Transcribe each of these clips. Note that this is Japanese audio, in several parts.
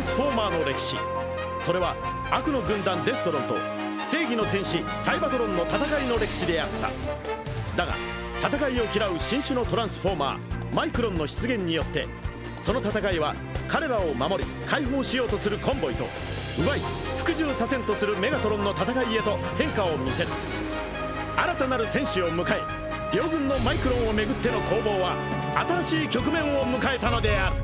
ンスフォーマーの歴史。それは悪の軍団デストロンと正義の戦士サイバトロンの戦いの歴史であった。だが戦いを嫌う新種のトランスフォーマーマイクロンの出現によって、その戦いは彼らを守り解放しようとするコンボイと奪い服従させんとするメガトロンの戦いへと変化を見せる。新たなる戦士を迎え、両軍のマイクロンをめぐっての攻防は新しい局面を迎えたのである。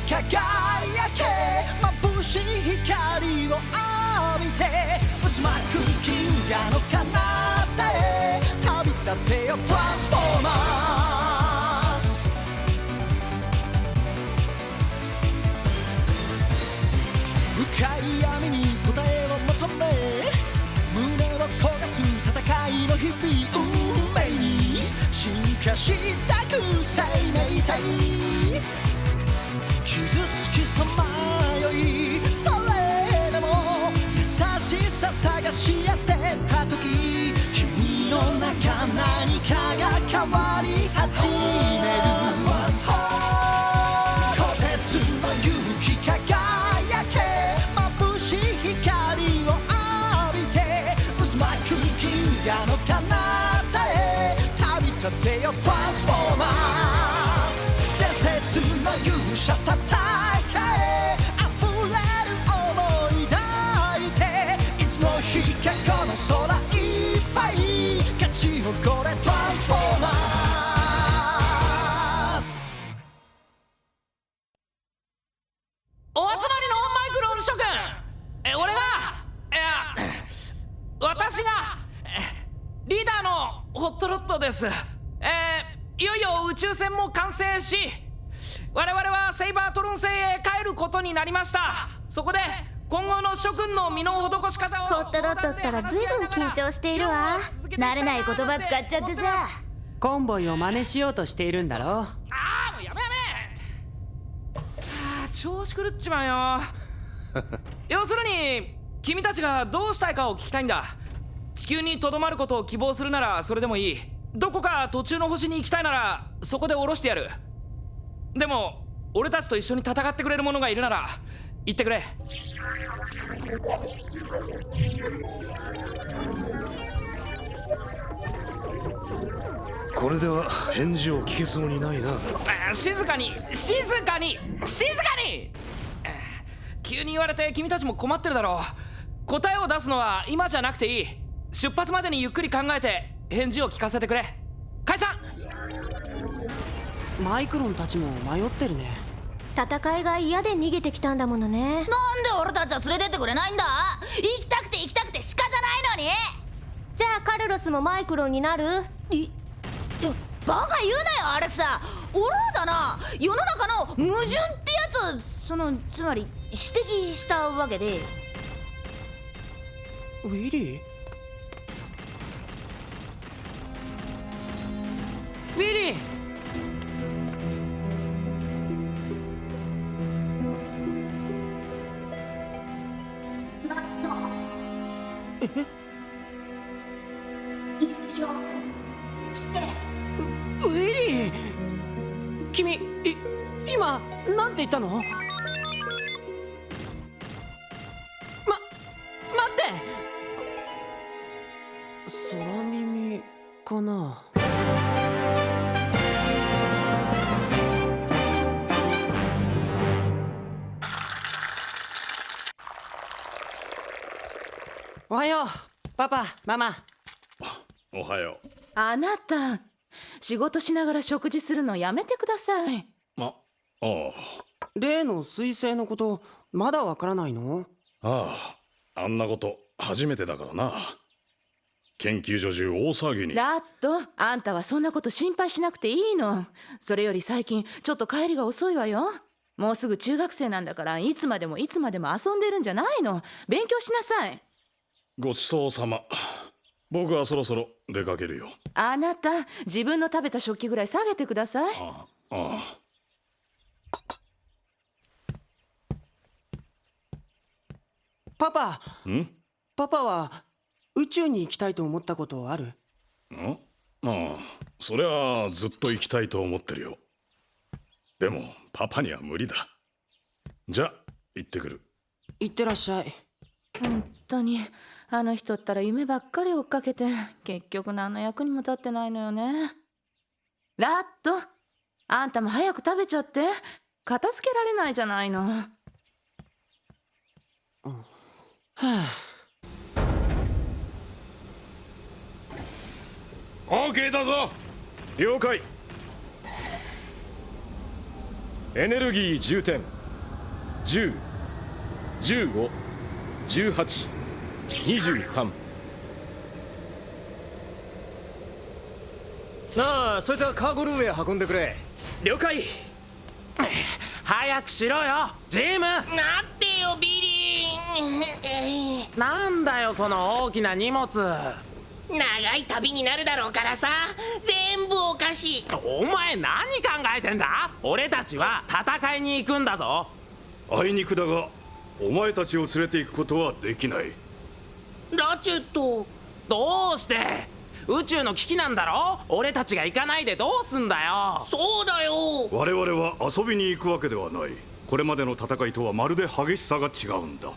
輝け眩しい光を浴びて渦巻く銀河の彼方へ旅立てよトランスフォーマーズ。深い闇に答えを求め胸を焦がす戦いの日々、運命に進化したく生命体傷つきさまよい、それでも優しさ探し当てた時、君の中何かが変わり始める。鋼鉄の勇気輝け眩しい光を浴びて渦巻く銀河の彼方へ旅立てよトランスフォーマー。勇者戦え溢れる想い抱いて、いつの日かこの空いっぱい勝ち誇れトランスフォーマーズ。お集まりのマイクロン諸君、俺が私がリーダーのホットロットです。いよいよ宇宙船も完成し、我々はセイバートロン星へ帰ることになりました。そこで今後の諸君の身の施し方を。ホットロットったら随分緊張しているわ。慣れない言葉使っちゃってさ。コンボイを真似しようとしているんだろう。もうやめ調子狂っちまうよ要するに君たちがどうしたいかを聞きたいんだ。地球にとどまることを希望するならそれでもいい。どこか途中の星に行きたいならそこで降ろしてやる。でも俺たちと一緒に戦ってくれる者がいるなら言ってくれ。これでは返事を聞けそうにないな。静かに急に言われて君たちも困ってるだろう。答えを出すのは今じゃなくていい。出発までにゆっくり考えて返事を聞かせてくれ。解散。マイクロンたちも迷ってるね。戦いが嫌で逃げてきたんだものね。なんで俺たちは連れてってくれないんだ。行きたくて仕方ないのに。じゃあカルロスもマイクロンになる？バカ言うなよアレクサ。俺はだな、世の中の矛盾ってやつをつまり指摘したわけで。ウィリー？ウィリー！ウィリー、君今なんて言ったの？待って空耳かな。おはようパパママ。おはよう。あなた仕事しながら食事するのやめてください。ああ。例の彗星のことまだわからないの？ああんなこと初めてだからな。研究所中大騒ぎに。ラット、あんたはそんなこと心配しなくていいの。それより最近ちょっと帰りが遅いわよ。もうすぐ中学生なんだから、いつまでも遊んでるんじゃないの。勉強しなさい。ごちそうさま。僕はそろそろ出かけるよ。あなた自分の食べた食器ぐらい下げてください。ああ。パパんパパは宇宙に行きたいと思ったことある？ああ、そりゃずっと行きたいと思ってるよ。でもパパには無理だ。じゃ行ってくる。行ってらっしゃい。本当にあの人ったら夢ばっかり追っかけて結局何の役にも立ってないのよね。ラット、あんたも早く食べちゃって。片付けられないじゃないの。はあ、オーケーだぞ。了解。エネルギー充填。10、15、18、23。なあ、そいつはカーゴルームへ運んでくれ。了解。早くしろよジム。なってよビリー。なんだよその大きな荷物。長い旅になるだろうからさ、全部お菓子。お前何考えてんだ。俺たちは戦いに行くんだぞ。あいにくだがお前たちを連れて行くことはできない。ラチェット。どうして。宇宙の危機なんだろ。俺たちが行かないでどうすんだよ。そうだよ。我々は遊びに行くわけではない。これまでの戦いとはまるで激しさが違うんだ。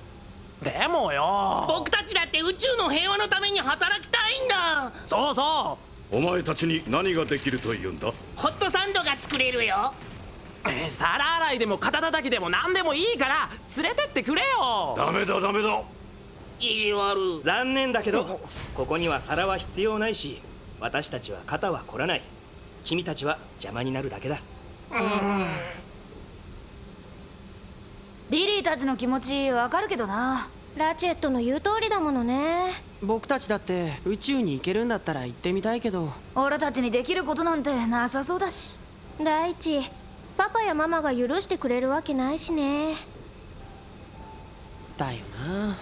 でもよ、僕たちだって宇宙の平和のために働きたいんだ。そうそお前たちに何ができると言うんだ。ホットサンドが作れるよ。皿洗いでも肩叩きでも何でもいいから連れてってくれよ。ダメだダメだ。意地悪。残念だけどここには皿は必要ないし、私たちは肩は凝らない。君たちは邪魔になるだけだ。ビリーたちの気持ちわかるけどな。ラチェットの言う通りだものね。僕たちだって宇宙に行けるんだったら行ってみたいけど。俺たちにできることなんてなさそうだし。大地、パパやママが許してくれるわけないしね。だよな。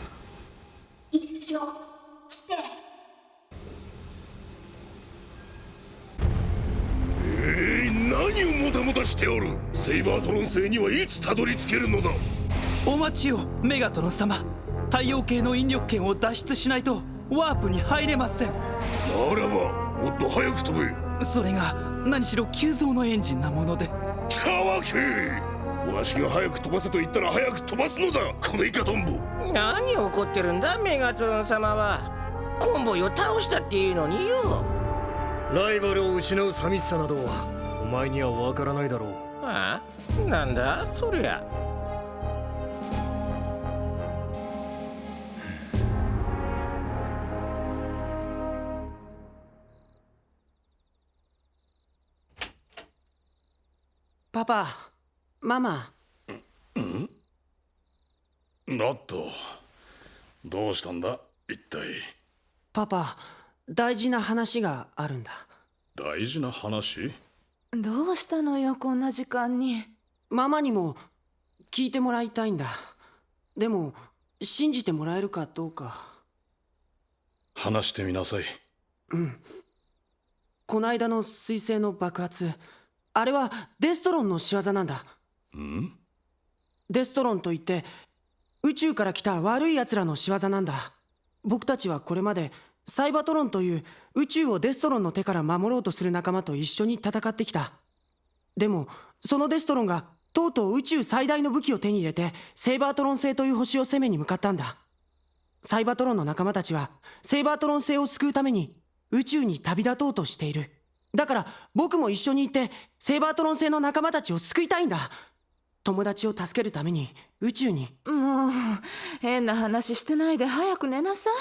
一生来て。何をもたもたしておる。セイバートロン星にはいつたどり着けるのだ。お待ちをメガトロン様。太陽系の引力圏を脱出しないとワープに入れません。ならばもっと早く飛べ。それが何しろ急増のエンジンなもので。たわけ。わしが早く飛ばせと言ったら早く飛ばすのだ、このイカトンボ。何怒ってるんだメガトロン様は。コンボイを倒したっていうのによ。ライバルを失う寂しさなどお前にはわからないだろう。ああ、なんだそりゃ。パパ、ママ。ラット、どうしたんだ一体。パパ、大事な話があるんだ。大事な話？どうしたのよこんな時間に。ママにも聞いてもらいたいんだ。でも信じてもらえるかどうか。話してみなさい。こないだの彗星の爆発、あれはデストロンの仕業なんだ。デストロンといって宇宙から来た悪い奴らの仕業なんだ。僕たちはこれまでサイバトロンという宇宙をデストロンの手から守ろうとする仲間と一緒に戦ってきた。でもそのデストロンがとうとう宇宙最大の武器を手に入れてセイバートロン星という星を攻めに向かったんだ。サイバトロンの仲間たちはセイバートロン星を救うために宇宙に旅立とうとしている。だから僕も一緒に行ってセイバートロン星の仲間たちを救いたいんだ。友達を助けるために宇宙に。もう変な話してないで早く寝なさい。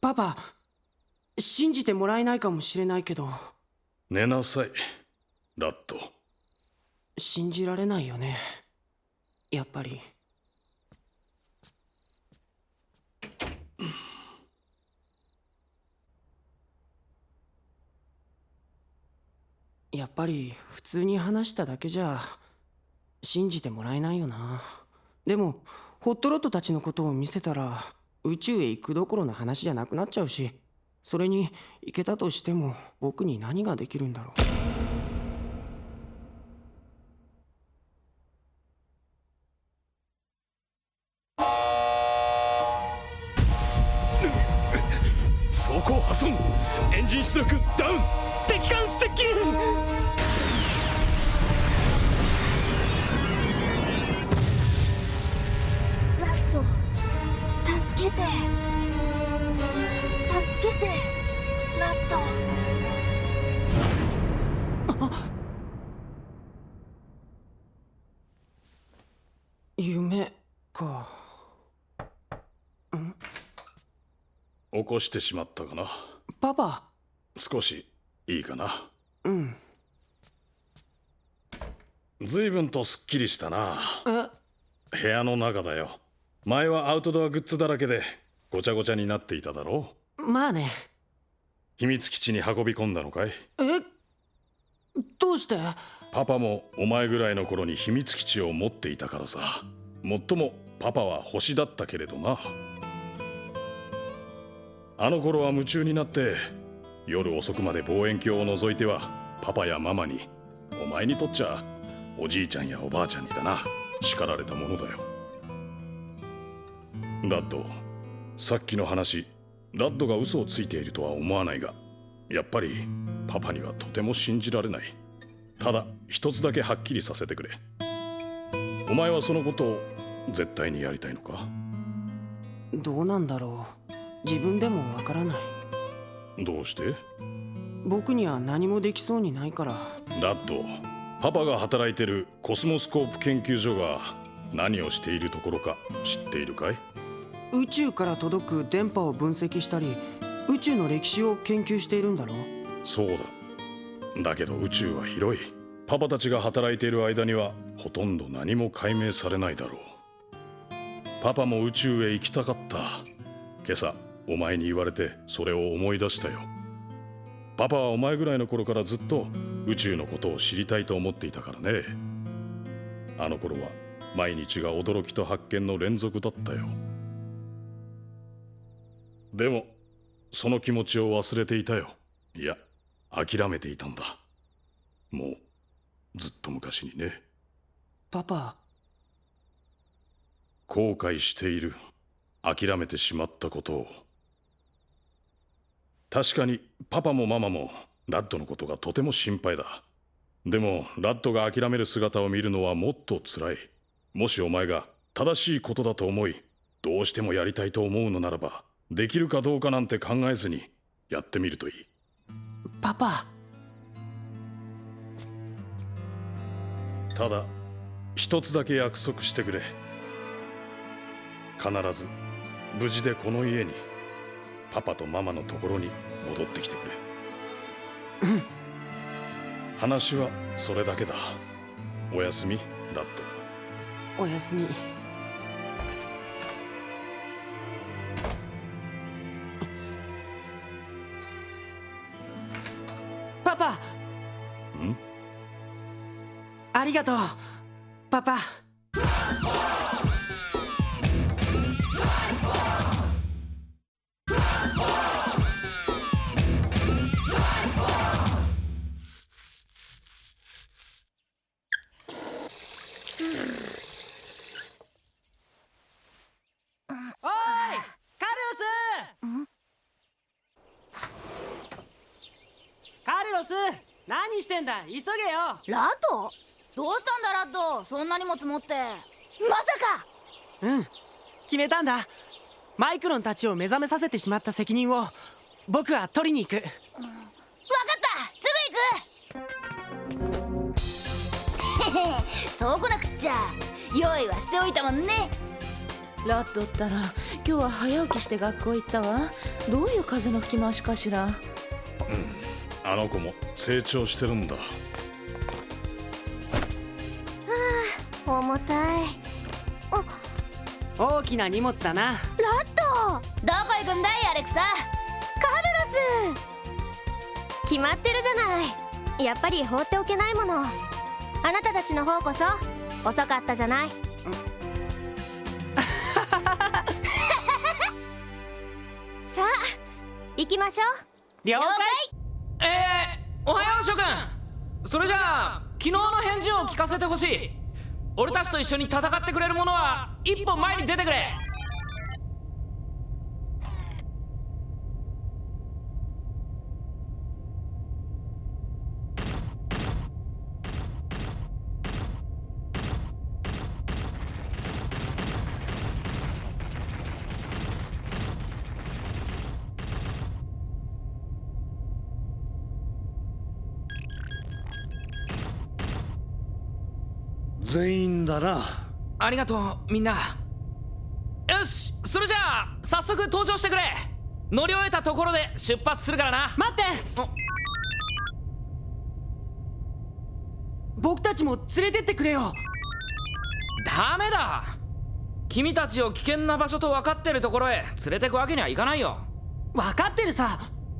パパ、信じてもらえないかもしれないけど。寝なさいラット。信じられないよねやっぱり。やっぱり普通に話しただけじゃ信じてもらえないよな。でもホットロットたちのことを見せたら宇宙へ行くどころの話じゃなくなっちゃうし、それに行けたとしても僕に何ができるんだろう。横を破損。エンジン出力ダウン。敵艦接近。ラッド、助けて、助けて、ラッド。夢か。起こしてしまったかな。パパ。少しいいかな。うん。随分とすっきりしたな。え？部屋の中だよ。前はアウトドアグッズだらけでごちゃごちゃになっていただろう。まあね。秘密基地に運び込んだのかい？どうして？パパもお前ぐらいの頃に秘密基地を持っていたからさ。もっともパパは星だったけれどな。あの頃は夢中になって夜遅くまで望遠鏡を覗いてはパパやママに、お前にとっちゃおじいちゃんやおばあちゃんにだな、叱られたものだよ。ラッド、さっきの話、ラッドが嘘をついているとは思わないが、やっぱりパパにはとても信じられない。ただ一つだけはっきりさせてくれ。お前はそのことを絶対にやりたいのか？どうなんだろう。自分でもわからない。どうして？僕には何もできそうにないから。ラッド、パパが働いてるコスモスコープ研究所が何をしているところか知っているかい？宇宙から届く電波を分析したり、宇宙の歴史を研究しているんだろう？そうだ。だけど宇宙は広い。パパたちが働いている間にはほとんど何も解明されないだろう。パパも宇宙へ行きたかった。今朝お前に言われてそれを思い出したよ。パパはお前ぐらいの頃からずっと宇宙のことを知りたいと思っていたからね。あの頃は毎日が驚きと発見の連続だったよ。でもその気持ちを忘れていたよ。いや、諦めていたんだ。もうずっと昔にね。パパ。後悔している。諦めてしまったことを。確かにパパもママもラッドのことがとても心配だ。でもラッドが諦める姿を見るのはもっと辛い。もしお前が正しいことだと思い、どうしてもやりたいと思うのならば、できるかどうかなんて考えずにやってみるといい。パパ。ただ一つだけ約束してくれ。必ず無事でこの家にパパとママのところに戻ってきてくれ。うん。話はそれだけだ。おやすみ、ラッド。おやすみ。パパ。ん？ありがとう、パパ。何してんだ、急げよ。ラッド？どうしたんだラッド、そんな荷物持って。まさか。うん、決めたんだ。マイクロンたちを目覚めさせてしまった責任を僕は取りに行く。わかった、すぐ行く。そうこなくっちゃ。用意はしておいたもんね。ラッドったら今日は早起きして学校行ったわ。どういう風の吹き回しかしら。あの子も成長してるんだ。重たい。大きな荷物だな。ラッド、どこ行くんだいアレクサ。カルロス。決まってるじゃない。やっぱり放っておけないもの。あなたたちの方こそ遅かったじゃない。さあ行きましょう。了解。おはよう諸君。それじゃあ昨日の返事を聞かせてほしい。俺たちと一緒に戦ってくれる者は一歩前に出てくれ。全員だな。ありがとうみんな。よし、それじゃあ早速登場してくれ。乗り終えたところで出発するからな。待って、僕たちも連れてってくれよ。ダメだ。君たちを危険な場所と分かってるところへ連れてくわけにはいかないよ。分かってるさ。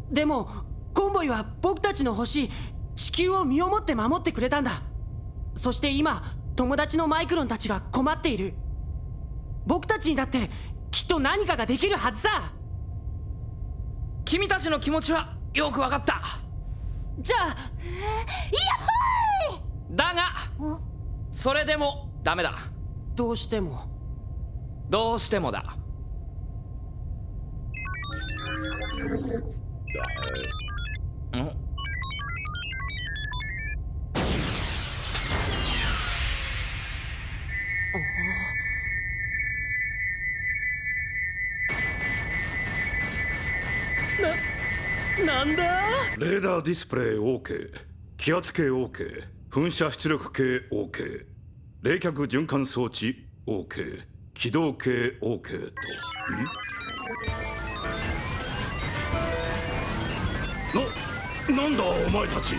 でもコンボイは僕たちの星地球を身をもって守ってくれたんだ。そして今友達のマイクロンたちが困っている。僕たちにだってきっと何かができるはずさ。君たちの気持ちはよく分かった。じゃあだがそれでもダメだ。どうしてもだ。なんだ。レーダーディスプレイ OK、 気圧計 OK、 噴射出力計 OK、 冷却循環装置 OK、 起動系 OK と。なんだお前たち。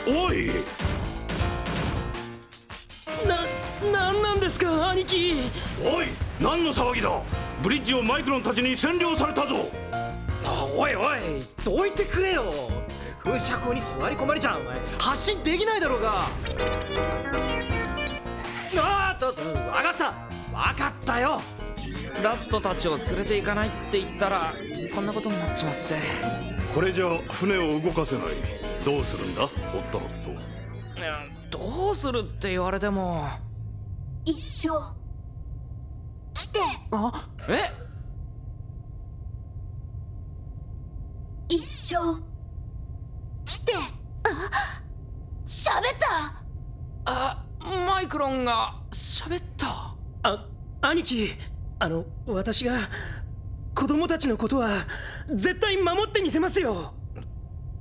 おい、なんなんですか兄貴。おい、何の騒ぎだ。ブリッジをマイクロンたちに占領されたぞ。おいおい、どいてくれよ。噴射口に座り込まれちゃお前発進できないだろうが。分かったよ。ラットたちを連れて行かないって言ったらこんなことになっちまって。これじゃ船を動かせない。どうするんだホットロット。いや、どうするって言われても。一緒来て。え？一緒来て。喋った。マイクロンが喋った。兄貴、私が子供たちのことは絶対守ってみせますよ。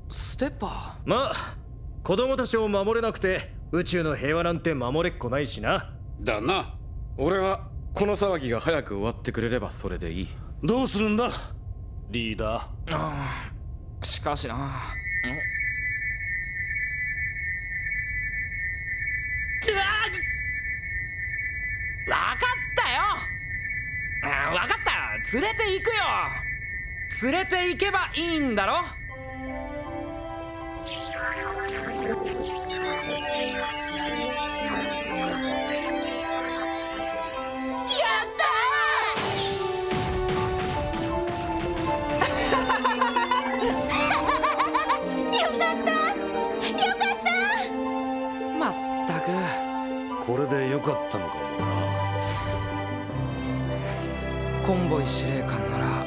ステッパー。まあ子供たちを守れなくて宇宙の平和なんて守れっこないしな。だな。俺はこの騒ぎが早く終わってくれればそれでいい。どうするんだリーダー。しかしな。わかったよ。わかった。連れて行くよ。連れて行けばいいんだろ。やったー。よかったまったく。これでよかったのかもな。コンボイ司令官なら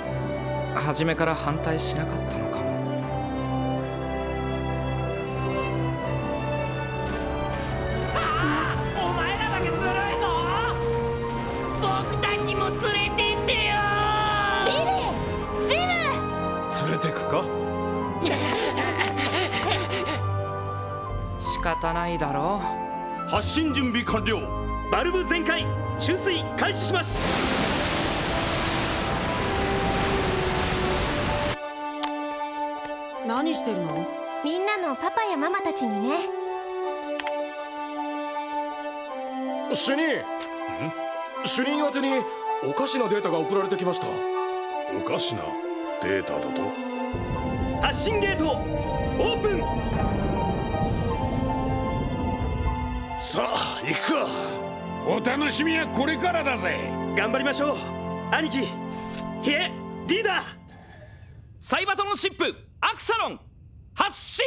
初めから反対しなかったのかも。お前らだけずるいぞ。僕たちも連れてってよ。ビリー、ジム。連れてくか。仕方ないだろう。発進準備完了。バルブ全開、注水開始します。何してるの？みんなのパパやママたちにね。主任宛てにおかしなデータが送られてきました。おかしなデータだと。発進ゲートオープン。さあ行くか。お楽しみはこれからだぜ。頑張りましょう兄貴。いえリーダー。サイバトのシップアクサロン発進。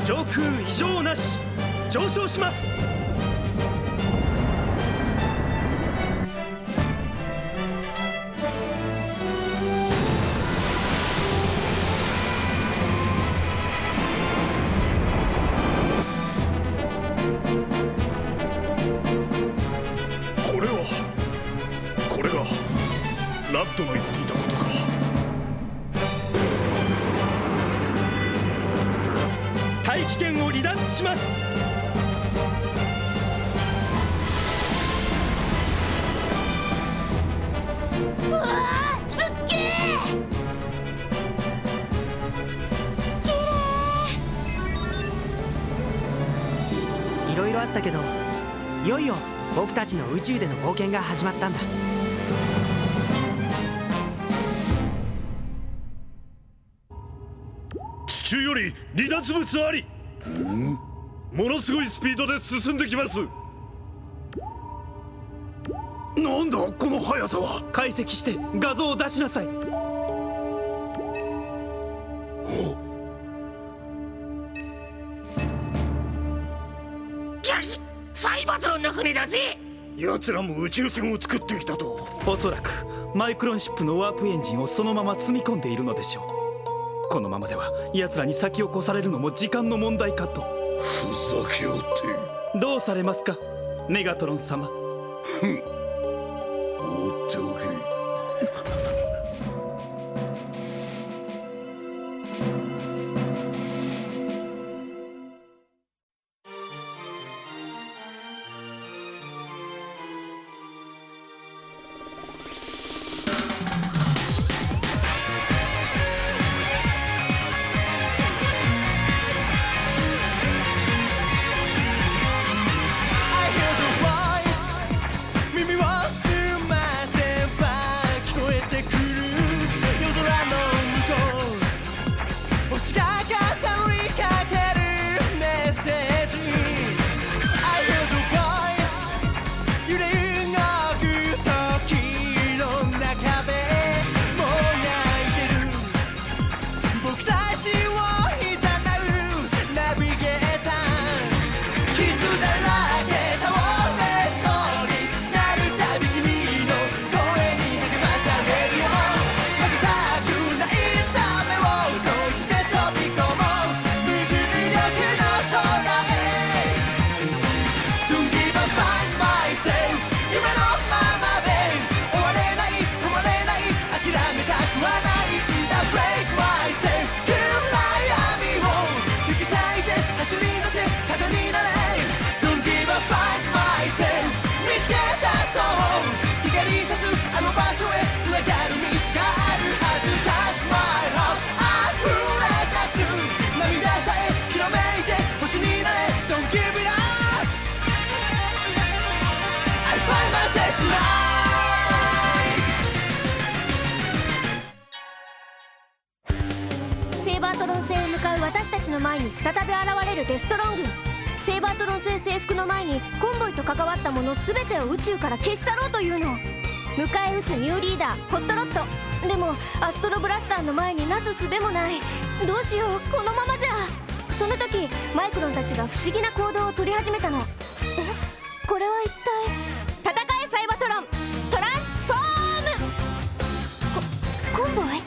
上空異常なし、上昇します。達します。うわー、すっげー。いろいろあったけど、いよいよ僕たちの宇宙での冒険が始まったんだ。地球より離脱物あり。ものすごいスピードで進んできます。なんだこの速さは。解析して画像を出しなさい。サイバトロンの船だぜ。奴らも宇宙船を作ってきたと。おそらくマイクロンシップのワープエンジンをそのまま積み込んでいるのでしょう。このままでは奴らに先を越されるのも時間の問題かと。ふざけおって。どうされますか、メガトロン様。放っておけ。私たちの前に再び現れるデストロン軍。セイバートロン戦征服の前にコンボイと関わったもの全てを宇宙から消し去ろうというの。迎え撃つニューリーダーホットロット。でもアストロブラスターの前になすすべもない。どうしよう、このままじゃ。その時マイクロンたちが不思議な行動を取り始めたの。これは一体。戦えサイバトロン、トランスフォーム。コンボイ。